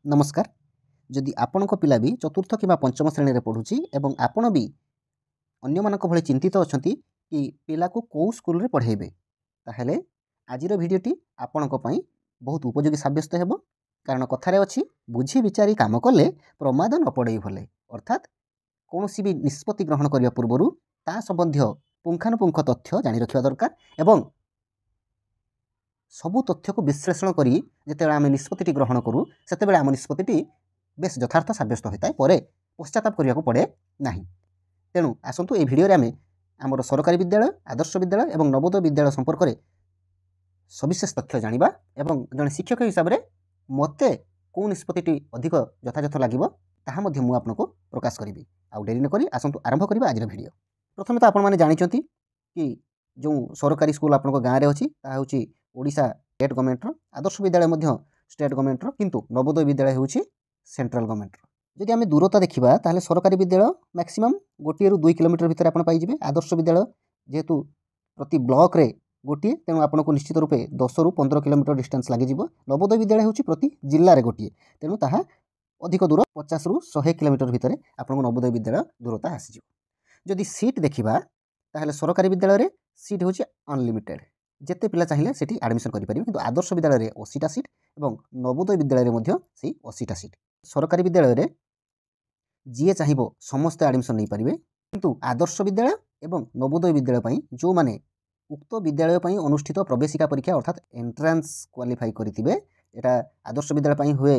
नमस्कार। जदि आपणक पिला भी चतुर्थ किंवा पंचम श्रेणी में पढ़ुची एवं आपण भी अन्य मानक भली चिंतित अछंती कि पिला को कौ स्कूल रे पढ़ेबे ताहेले आजिर भिडियोटी आपणक पई बहुत उपयोगी साब्यस्त हेबो। कारण कथारे अछि बुझी विचारी काम कले प्रमाद न पड़े भले। अर्थात कौनसी भी निष्पत्ति ग्रहण करने पूर्व ता संबंधी पुंखानुपुंख तथ्य जानी रखिबा दरकार एवं सबु तथ्य को विश्लेषण करी जेतेबेले आमे निष्पत्ति ग्रहण करूँ सेतेबेले आम निष्पत्ति बेस यथार्थ साब्यस्त होता है परे पश्चाताप करने को पड़े नहीं। तेणु आसतु ये भिडियो आम आमर सरकारी विद्यालय आदर्श विद्यालय और नवोदय विद्यालय संपर्क में सविशेष तथ्य जानिबा एवं जड़े शिक्षक हिसाब से मते कौ निष्पत्ति अधिक यथायथ लगे ताहा मध्य मु आपनको प्रकाश करी। आउ डेरी न करी आसतु आरंभ करिबा आजिर भिडियो। प्रथम तो आपण माने जानिचंती कि जो सरकारी स्कूल आपनको गाँव में अच्छी ताहा होची Odisha state government Adarsh Vidyalaya state government किंतु नवोदय विद्यालय होची सेंट्रल गवर्नमेंट। जदि आम दूरता देखा ताहले सरकारी विद्यालय मैक्सिमम 1 ରୁ 2 किलोमीटर भितर आप पाइबे। आदर्श विद्यालय जेहेतु प्रति ब्लॉक रे गोटे तेणु आपको निश्चित रूपे 10 ରୁ 15 किलोमीटर डिस्टेंस लगे। नवोदय विद्यालय होची प्रति जिल्ला रे गोटे तेणु ताहा अधिक दूर 50 ରୁ 100 किलोमीटर भितर आपको नवोदय विद्यालय दूरता आसीज। जदि सीट देखा ताहले सरकारी विद्यालय सीट होची अनलिमिटेड जिते पिला चाहिए सेठी एडमिशन करि परिबे। किंतु आदर्श विद्यालय 80टा सीट एवं नवोदय विद्यालय मध्ये सेही 80टा सीट। सरकारी विद्यालय जी चाहिए समस्त एडमिशन नहीं पारे किंतु आदर्श विद्यालय एवं नवोदय विद्यालय पई जो माने उक्त विद्यालय पई अनुष्ठित प्रवेशिका परीक्षा अर्थात एंट्रांस क्वालिफाई करिथिबे एटा आदर्श विद्यालय पई हुए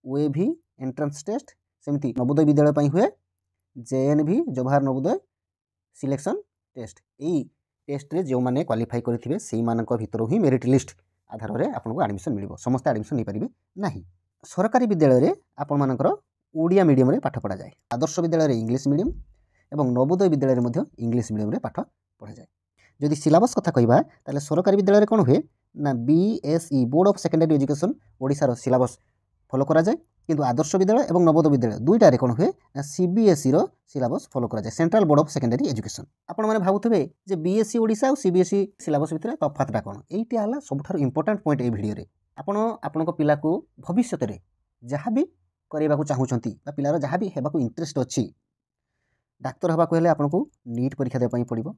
ओएवी एंट्रांस टेस्ट सेमती नवोदय विद्यालय पई हुए JNV Jawahar Navodaya selection test. यही टेस्ट रे जो माने क्वालिफाई करिथिबे सेही मानक भितर ही मेरिट लिस्ट आधार रे आपनको एडमिशन मिलिबो। समस्त एडमिशन नहीं पारिबे नाही। सरकारी विद्यालय रे आपण मानकर ओडिया मीडियम रे पाठ पढ़ा जाए। आदर्श विद्यालय रे इंग्लिश मीडियम एवं नवोदय विद्यालय रे मध्ये इंग्लिश मीडियम रे पाठ पढ़ा जाए। जदि सिलेबस कथा कहबा ताले सरकारी विद्यालय रे कोन हुए ना BSE board of secondary education Odisha रो सिलेबस फॉलो करा जाए। किंतु आदर्श विद्यालय एवं नवोदय विद्यालय दुईटा रे कोन हुए ना सीबीएसई रो सिलेबस फॉलो करा जाए central board of secondary education. आपण माने भाबुथिबे जे बीएसई ओडिसा और सीबीएसई सिलेबस भितर तफातटा कोन एइटा हला सबठार इंपोर्टेंट पॉइंट ए वीडियो रे। आपण आपनको पिला को भविष्य रे जहाँ भी करबा को चाहूचंती बा पिलार जहाँ भी हेबा को इंटरेस्ट अछि डाक्टर हेबा को हेले आपनको नीट परीक्षा देबा पई पड़िबो।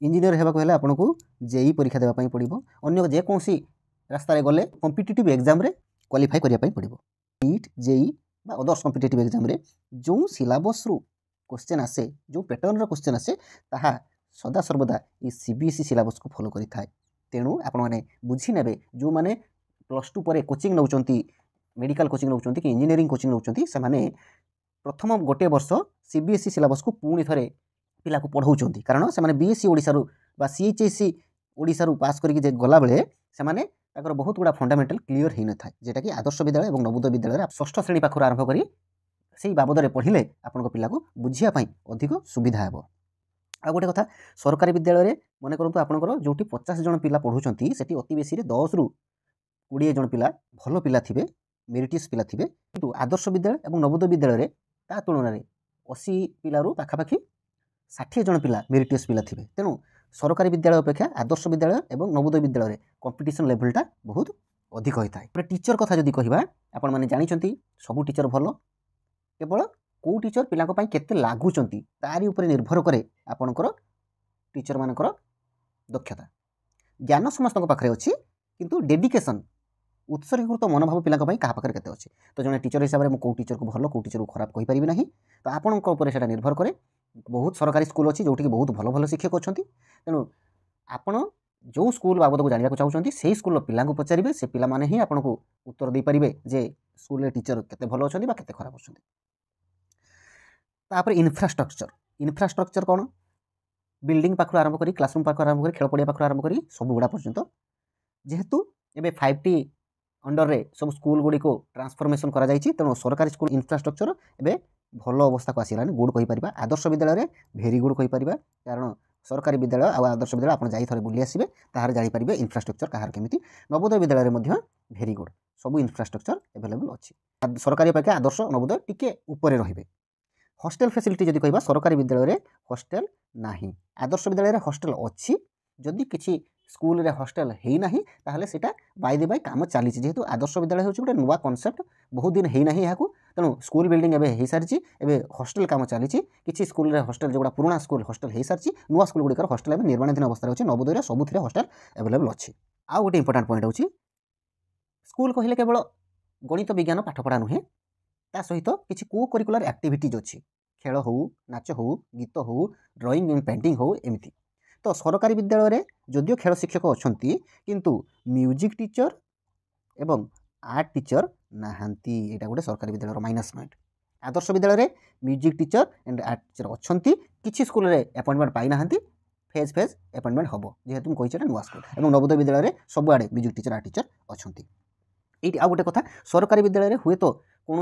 इंजीनियर हेबा को हेले आपनको जेई परीक्षा देबा पई पड़िबो। अन्य जे कोनसी रास्ता रे गले कॉम्पिटिटिव एग्जाम रे क्वालिफाई करिया पई पड़िबो। नीट जेई बा अदर्स कॉम्पिटिटिव एग्जाम रे जो सिलेबस रु क्वेश्चन आसे जो पैटर्न रो क्वेश्चन आसे ताहा सदा सर्वदा ई सीबीएसई सिलेबस को फॉलो करि थाए। तेणु आपण माने बुझी नेबे जो माने +2 परे कोचिंग नउचंती मेडिकल कोचिंग नउचंती कि इंजीनियरिंग कोचिंग नउचंती से माने प्रथम गोटे वर्ष सीबीएसई सिलेबस को पुणी थरे पिला को पढ़ाउचंती। कारण से माने बीएसई ओडिसा रु बा सीएचएसई ओडिसा रु पास करिक जे गला बेले से माने ताकर बहुत गुड़ा फंडामेंटल क्लियर हेइ न थाए जेटा कि आदर्श विद्यालय और नवोदय विद्यालय 6ठ श्रेणी पाखर आरंभ करी सेही बाबद पढ़िले आपनको पिला को बुझिया पई अधिक सुविधा हेबो। आ गोटे कथा सरकारी विद्यालय मन करंतु आपनकर जोटी 50 जन पिला पढ़ुचंती सेठी अति बेसी रे 10 ରୁ 20 जन पिला भलो पिला थिबे मेरिटियस पिला थिबे। किंतु आदर्श विद्यालय और नवोदय विद्यालय ता तुलना रे 80 पिलारू पाखापाखि 60 जन पिला मेरिटियस पिला थिबे। तेणु सरकारी विद्यालय अपेक्षा आदर्श विद्यालय और नवोदय विद्यालय कंपटीशन लेवलटा बहुत अधिक होता है। टीचर कथा जदि कहबा आपण माने जानिचंती सबु टीचर भलो केवल को टीचर पिला पई केते लागुचंती तारी ऊपर निर्भर करे आपणकर टीचर मानकर दक्षता। ज्ञान समस्त पाखरे अछि किंतु डेडिकेशन उत्सर्गीकृत मनोभाव पिला कहा पाखे केते अच्छे। तो जड़े टीचर हिसाब से मुझे टीचर को भल कौ टीचर को खराब कही पारि ना। तो आपंकर निर्भर करे। बहुत सरकारी स्कूल अच्छी जोटि बहुत भल भल शिक्षक अच्छा तेणु आपण जो स्कूल बाबद को जानवा चाहते से स्कूल पिला पचारे से पिला माने ही आपको उत्तर दे पारे जे स्कूल टीचर केते भल अच्छा केते खराब अच्छा। तापर इनफ्रास्ट्रक्चर कौन बिल्डिंग पाखर आरंभ करी क्लासरूम पाखर आरंभ करी खेल पड़िया पाखर आरंभ करी सब गुड़ा पर्यंत जेहेतु एबे 5T अंडर रे सब स्कूल गुड़ी को ट्रांसफॉर्मेशन करा जायछि। तेणु सरकारी स्कूल इनफ्रास्ट्रक्चर एबे भल अवस्था को आसिलानी गुड कहि परिबा। आदर्श विद्यालय रे भेरी गुड कहि परिबा कारण सरकारी विद्यालय आ आदर्श विद्यालय आपण जाई थरे बुली आसीबे ताहार जानि परिबे इनफ्रास्ट्रक्चर कहार केमिति। नवोदय विद्यालय रे मध्ये भेरी गुड सब इनफ्रास्ट्रक्चर अवेलेबल अछि। सरकारी अपेक्षा आदर्श नवोदय टिके ऊपर रहिबे। हॉस्टल फैसिलिटी जदि कहबा सरकारी विद्यालय रे हॉस्टल नाही। आदर्श विद्यालय रे हॉस्टल अछि जदि किछि स्कूल रे हॉस्टल है ना ताहले सेटा बाय द बाय काम चली जेहेतु आदर्श विद्यालय होची गोटे नुआ कॉन्सेप्ट बहुत दिन है ना यहाँ तेणु स्कूल बिल्डिंग एवं हो सारी एवं हॉस्टल काम चली किसी स्कूल रे हॉस्टल जो पुराना स्कूल हॉस्टल हो सारी नुआ स्कूल गुड़िकर हॉस्टल एवं निर्माणाधीन अवस्था अच्छे नवोदय सबुथ हॉस्टल एवेलेबल अच्छी आउ गोटे इंपोर्टाट पॉइंट होची स्कूल कहले केवल गणित विज्ञान पाठपढ़ा नुहे ता सहित किसी को करिकुलर एक्टिविटीज अच्छी खेल हो नाच हो गीत हो ड्राइंग एंड पेंटिंग हो एमती तो सरकारी विद्यालय रे जदियो खेल शिक्षक अच्छी किंतु म्यूजिक टीचर एवं आर्ट टीचर नाहांती एटा गोटे सरकारी विद्यालय माइनस पॉइंट आदर्श विद्यालय रे music teacher and art teacher अच्छी किसी स्कूल रे अपॉइंटमेंट पाई नाहांती फेज फेज अपॉइंटमेंट हम जेहेतु मुझे कही नुआ स्कूल और नवोदय विद्यालय रे सबुआड़े म्यूजिक टीचर आर्ट टीचर अच्छी ये आउ गोटे कथा सरकारी विद्यालय रे हुए तो कौन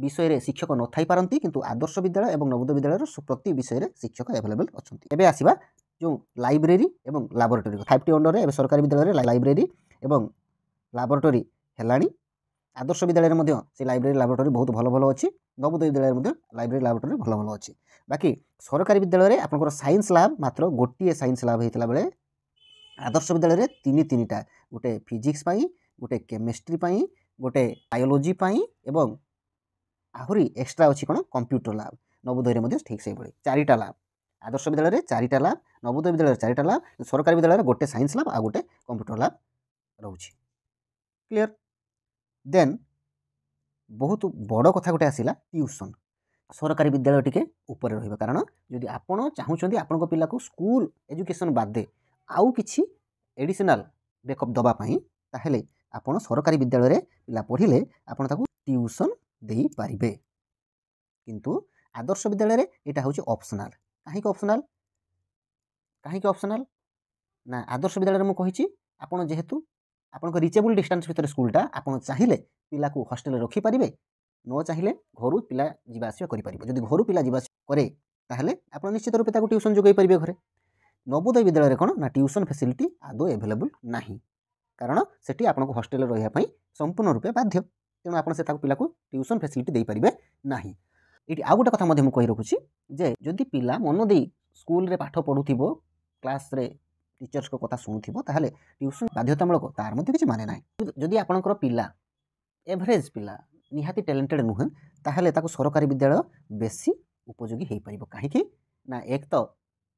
विषय रे शिक्षक न थाई पारंती किंतु आदर्श विद्यालय और नवोदय विद्यालय प्रति विषय रे शिक्षक एवेलेबल अच्छी एबे आसीबा जो लाइब्रेरी एवं लैबोरेटरी 5टी अंडर रे सरकारी विद्यालय रे लाइब्रेरी एवं लैबोरेटरी हेलानी आदर्श विद्यालय रे से लाइब्रेरी लैबोरेटरी बहुत भल भल अच्छी नवोदय विद्यालय लाइब्रेरी लैबोरेटरी भल भल अच्छी बाकी सरकारी विद्यालय रे आपनकर साइंस लैब मात्र गोटे साइंस लैब होता बेले आदर्श विद्यालय रे तीन टा गोटे फिजिक्स पाई गोटे केमिस्ट्री पाई गोटे बायोलोजी पाई एवं आहुरी एक्स्ट्रा अच्छी कौन कंप्यूटर लैब नवोदय में ठीक से भाई 4टा lab Adarsh Vidyalaya 4टा lab Navodaya Vidyalaya 4टा lab सरकारी विद्यालय गोटे साइंस लैब आ गोटे कंप्यूटर लैब रोचे क्लियर देन बहुत बड़ कथा गोटे आसला ट्यूशन सरकारी विद्यालय टिके ऊपर रही कारण जदि आपड़ चाहूँगी आपण पिला को स्कूल एजुकेशन बादे आउ किछि एडिशनल बैकअप दवापाई ताहले आपण सरकारी विद्यालय रे पिला पढ़िले आपण ताकू ट्यूशन दे पारिबे किंतु आदर्श विद्यालय रे एटा होची ऑप्शनल कहीं ऑप्शनल ना आदर्श विद्यालय रे मु कहिची आपण जेहेतु आपण रिचेबल डिस्टेंस भीतर स्कूलटा आपण चाहिए पिला को हॉस्टल रखी पारिबे न चाहिए घर पिला जीवा आसिया करि पारिबे जदि घर पिला जीवा करे ताहले आपण निश्चित रूपे ताकू ट्यूशन जोगै पारिबे घरे नवोदय विद्यालय रे कोन ना ट्यूशन फैसिलिटी आदो अवेलेबल नाही कारण सेठी आपनको हॉस्टल रहिया पई संपूर्ण रूपे बाध्य तेणु आपण से ताकू पिला को ट्यूशन फैसिलिटी दे पारिबे नाही एटी आ गोटे कथा मध्य मु कहि रखुची जे जदि पिला मन दे स्कूल रे पाठ पढुथिबो क्लास रे टीचर्स को कथा शुणुथिबो ताहले ट्यूशन बाध्यतामूलक तार मध्य किछि माने नाही जदि आपनकर पिला एवरेज पिला निहाती टैलेंटेड नुहे ताहले ताकू सरकारी विद्यालय बेसी उपयोगी हो पारिबो काहेकि ना एक तो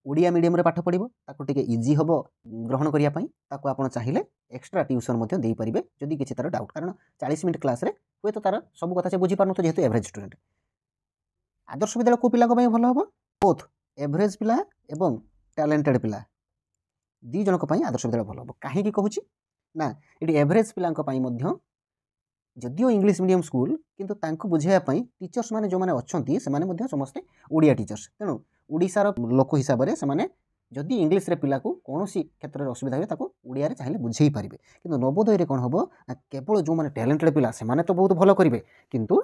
ओडिया मीडियम रे पाठ पढ़िबो ताकू टिके इजी हबो ग्रहण करिया पई ताकू आपण चाहिए एक्स्ट्रा ट्यूशन मध्य दे पारिबे जदि किछि तार डाउट कारण 40 मिनिट क्लास रे हुए तो तार सब कथा से बुझी पारनु तो जेहेतु एवरेज स्टूडेंट आदर्श विद्यालय को पिला को भल हबो बोथ एवरेज पिला एवं टैलेंटेड पिला दी जनक पई आदर्श विद्यालय भल हबो काहे की कहूची ना एटी एवरेज पिला पई मध्य जदियो इंग्लिश मीडियम स्कूल किंतु तांको बुझाइया पई टीचर्स माने जो माने अछंती से माने मध्य समस्त ओडिया टीचर्स तेणु ओडिशार लोक हिसाब से सेमाने जदि इंग्लिश रे पिला को कौनसी क्षेत्र में असुविधा हुए ताको ओडिया रे चाहिए बुझेई पारिबे किंतु नवोदय रे कोन हबो केवल जो माने टैलेंटेड पिला से माने तो बहुत भलो करिवे किंतु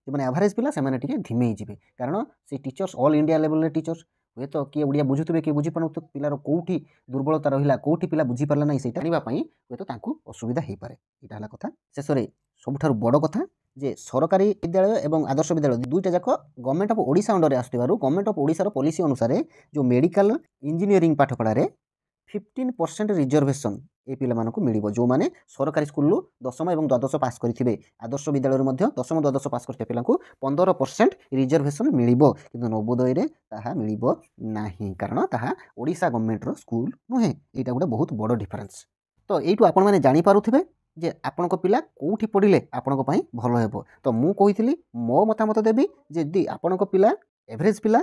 जो माने एवरेज पिला से माने टिके धीमे जिवे कारण से टीचर्स ऑल इंडिया लेवल रे टीचर्स हुए तो किए ओडिया बुझुतबे किए बुझी पानु तो पिलार कोठी दुर्बलता रहिला कोठी पिला बुझी पारला नै सेटा निबा पई हुए तो तांको असुविधा हेई पारे एटा हला कथा शेष रे सबुठारु बड़ कथा जे सरकारी विद्यालय एवं आदर्श विद्यालय दुईटा जाक गवर्नमेंट ऑफ ओडिशा अंडर आसुथिबारु गवर्नमेंट ऑफ ओडिशा रो पॉलिसी अनुसार जो मेडिकल इंजीनियरिंग पाठपढ़ा रे 15% रिजर्वेशन ए पिला मानकु मिलिबो जो माने सरकारी स्कूल दशम एवं द्वादश पास करिथिबे आदर्श विद्यालय मध्य दशम द्वादश पास करथिबे पिलांकु 15% रिजर्वेशन मिलिबो किंतु नवोदय रे ताहा मिलिबो नाही कारण ताहा ओडिशा गवर्नमेंट रो स्कूल नुहे एटा गोटे बहुत बड़ डिफरेंस तो एइटु आपण माने जानि पारुथिबे जे आपनको पिला कोठी पढ़िले आपनको पई भलो हेबो तो मु कहिथिली मो मतामत देबी जे यदि आपनको पिला एवरेज पिला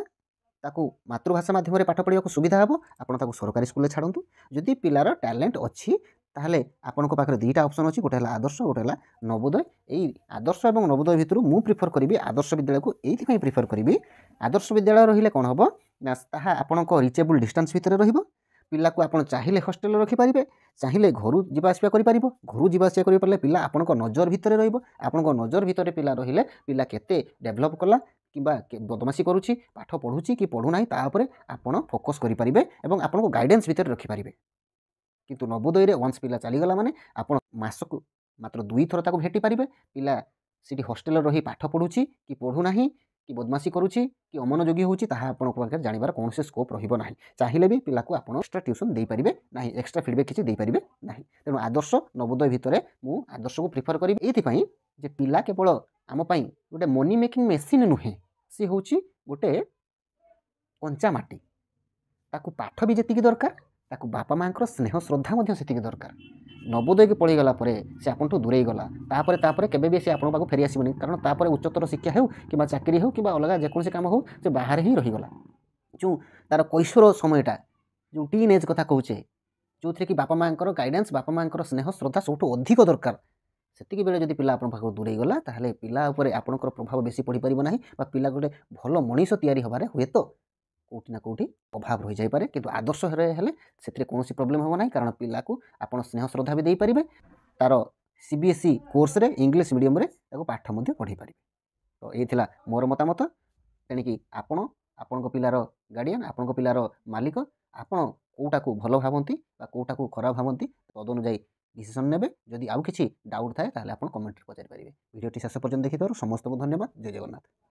ताकू मातृभाषा माध्यम रे पाठ पढ़िया सुविधा हेबो आपण ताकू सरकारी स्कूल रे छाडंतु जदि पिलार टैलेंट अछि ताहले आपनको पाखरे दुईटा ऑप्शन अछि गोटे हला आदर्श गोटे हला नवोदय एई आदर्श एवं नवोदय भितरु मु प्रिफर करिवि आदर्श विद्यालय को एइथि पई प्रिफर करिवि आदर्श विद्यालय रहिले कोन हबो ना ताहा आपनको रिचेबल डिस्टेंस भितर रहिबो पिला को आपण चाहिए हॉस्टल रखि पारिबे चाहिए घर जीवा आसिया करि पारिबो घर जीवा आसिया करि पारले पिला आपनको नजर भितर रहिबो आपनको नजर भितर पिला रहिले पिला केते डेभलप कला किबा बदमाशी करूची पाठ पढुची कि पढु नाही ता ऊपर आपण फोकस करि पारिबे एवं आपनको गाइडेंस भितर रखि पारिबे किंतु नवोदय रे वंस पिला चली गला माने आपण मासको मात्र 2 थर ताको भेटी पारिबे पिला सिटी हॉस्टल रही पाठ पढुची कि पढु नाही कि बदमाशी करुच्ची कि अमनोयोगी होउची ताहा आपनक पाखरे जानिबार कोनोसी स्कोप रहिबो नाही। चाहिले भी पिलाकू आपण एक्स्ट्रा ट्यूशन देई परिबे नाही, एक्स्ट्रा फीडबैक किछि देई परिबे नाही। तेणु आदर्श नवोदय भितरे मु आदर्श को प्रिफर करिबि एथि पई जे पिला केवल आम पई गोटे मनी मेकिंग मेसिन नुहे, सी होउची गोटे कंचा माटी। ताकू पाठ भी जेतिकी दरकार, ताकू बापा मांकर स्नेह श्रद्धा मध्य सेतिकी दरकार। नवोदय के पढ़ी गला परे से आपनठू दूरेई गला, तापरे केबे भी से आपन पाखु फेरी आसीबनी, कारण तापरे उच्चतर शिक्षा हेउ कि चाकरी हेउ कि अलग जेकोसी काम हो से बाहर ही रही गला। जो तार कैशोर समयटा जो टीन एज कथा कहूचे, जो थी कि बापा मांकर गाइडेंस बापा मांकर स्नेह श्रद्धा सबठू अधिक दरकार, सेतिकी बेले जदि पिला आपन पाखु दूरेई गला ताहले पिला उपरे आपनकर प्रभाव बेसी पड़ी परिबो नाही, बा पिला गोटे भलो मनीष तयारी होबारे हुए तो कोठी ना कोठी अभाव रही जाई पारे। किंतु आदर्श हेले सेतिरे कोनोसी प्रॉब्लम हो नाही, कारण पिला को आपण स्नेह श्रद्धा भी देई परिबे, तार सीबीएसई कोर्स रे इंग्लिश मीडियम रे ताको पाठ मध्ये पढ़ी परिबे। तो एई थिला मोर मतामत। तेणिकी आपण आपणको पिलार गार्डियन, आपणको पिलार मालिक, आपण कोउटा को भलो भाबंती बा कोउटा को खराब भाबंती तद अनुଯାयी डिसीजन नेबे। जदि आउ किछि डाउट थाए ताहले आपण कमेंट रे पचारि परिबे। वीडियोटी शेष पर्यंत देखिथारु समस्त को धन्यवाद। जय जगन्नाथ।